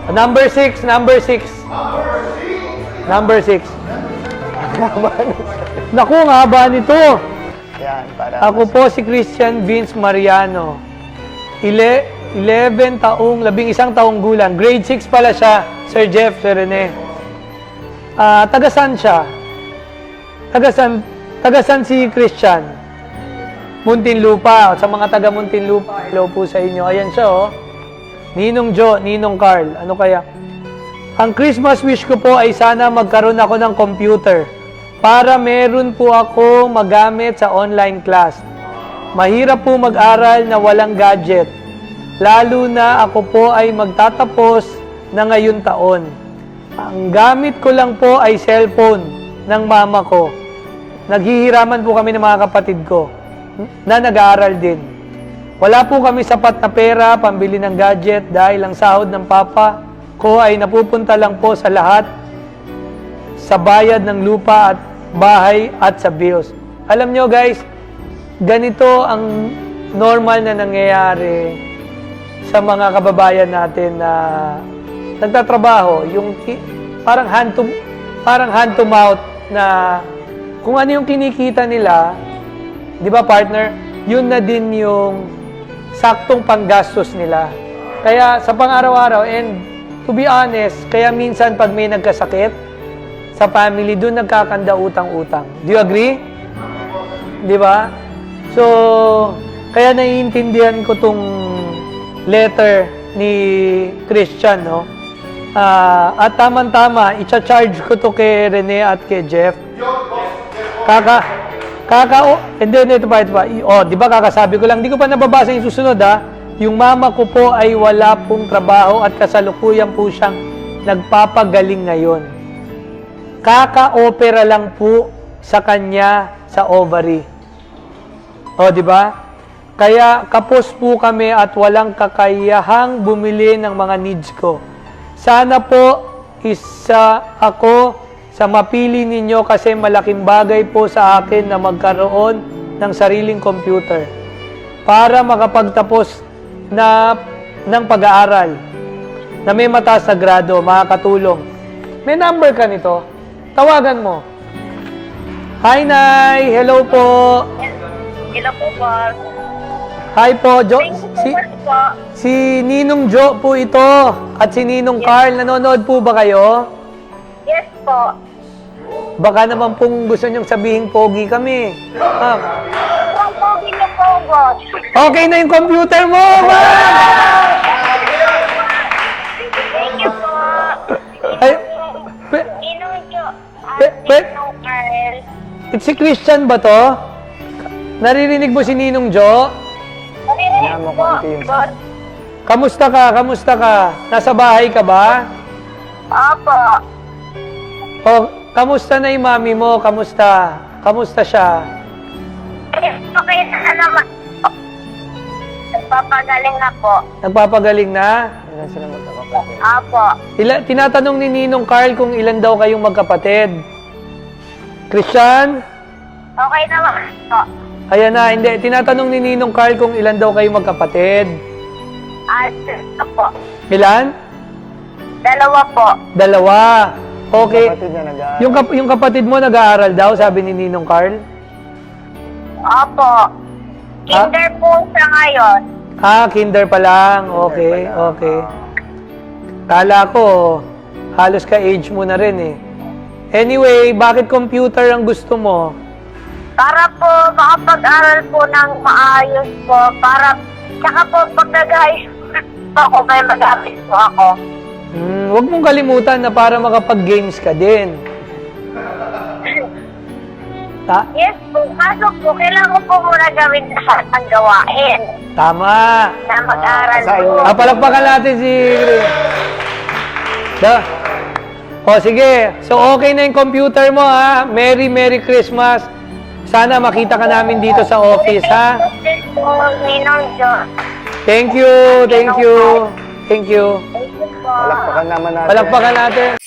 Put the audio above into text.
Number 6, number 6. Number 6. Naku, ang haba nito. Yan, para Ako po si Christian Vince Mariano. 11 taong gulang. Grade 6 pala siya, Sir Jeff, Sir Rene. Tagasan siya? Tagasan si Christian? Muntinlupa. Sa mga taga Muntinlupa, hello po sa inyo. Ayan siya, oh. Ninong Jo, Ninong Carl. Ano kaya? Ang Christmas wish ko po ay sana magkaroon ako ng computer para meron po ako magamit sa online class. Mahirap po mag-aral na walang gadget. Lalo na ako po ay magtatapos na ngayon taon. Ang gamit ko lang po ay cellphone ng mama ko. Naghihiraman po kami ng mga kapatid ko na nag-aaral din. Wala po kami sapat na pera pambili ng gadget dahil ang sahod ng papa ko ay napupunta lang po sa lahat sa bayad ng lupa at bahay at sa bills. Alam nyo guys, ganito ang normal na nangyayari sa mga kababayan natin na nagtatrabaho, yung parang hand to mouth na kung ano yung kinikita nila, di ba partner, yun na din yung saktong panggastos nila. Kaya sa pang-araw-araw, and to be honest, kaya minsan pag may nagkasakit sa family, doon nagkakanda utang-utang. Do you agree? Di ba? So, kaya naiintindihan ko tong letter ni Christian, no? At tama-tama, i-charge ko to kay Rene at kay Jeff. Hindi, ito pa. Oh, di ba kakasabi ko lang, hindi ko pa nababasa yung susunod, ha? Yung mama ko po ay wala pong trabaho at kasalukuyan po siyang nagpapagaling ngayon. Kaka-opera lang po sa kanya sa ovary. O, di ba? Kaya kapos po kami at walang kakayahang bumili ng mga needs ko. Sana po isa ako sa mapili ninyo kasi malaking bagay po sa akin na magkaroon ng sariling computer para makapagtapos ng pag-aaral na may mataas na grado, makakatulong. May number ka nito? Tawagan mo. Hi, Nay! Hello po! Hello po, Boss. Hi po, Jo. Si Ninong Jo po ito at si Ninong Carl. Nanonood po ba kayo? Yes po. Baka naman pong gusto niyong sabihin pogi kami. Ang pogi niyo po, Boss. Okay na yung computer mo, ma! Thank you po. Ay, Ninong Jo pe- at pe- Ninong Carl. si Christian ba to? Naririnig mo si Ninong Jo? Naririnig po, Boss. Kamusta ka? Kamusta ka? Nasa bahay ka ba? Opo. O, kamusta na yung mami mo? Kamusta? Kamusta siya? Okay na naman po. Nagpapagaling na po. Nagpapagaling na? ilan sila magkakapatid. Opo. Tinatanong ni Ninong Carl kung ilan daw kayong magkapatid. Christian? Okay naman po. Ayan na, hindi. Tinatanong ni Ninong Carl kung ilan daw kayong magkapatid. Po. Ilan? Dalawa po. Dalawa. Okay. Kapatid na nag-aaral. Yung kapatid mo nag-aaral daw, sabi ni Ninong Carl? Opo. Kinder po siya ngayon. Kinder pa lang. Okay, okay. Kala ko, halos ka-age mo na rin eh. Anyway, bakit computer ang gusto mo? Para po makapag-aral po ng maayos po. Tsaka po pag nag-high school po ako, may magamit po ako. Huwag mong kalimutan na para makapag-games ka din. Yes po, kaso po, kailangan ko po muna gawin lahat ng gawain Tama. na mag-aral sa po. inyo. Palakpakan natin si... O sige, so okay na yung computer mo ha. Merry Christmas. Sana makita ka namin dito sa office ha. Thank you po, Ninong Jo. Thank you, thank you. Thank you. Thank you po. Palakpakan naman natin. Palakpakan natin.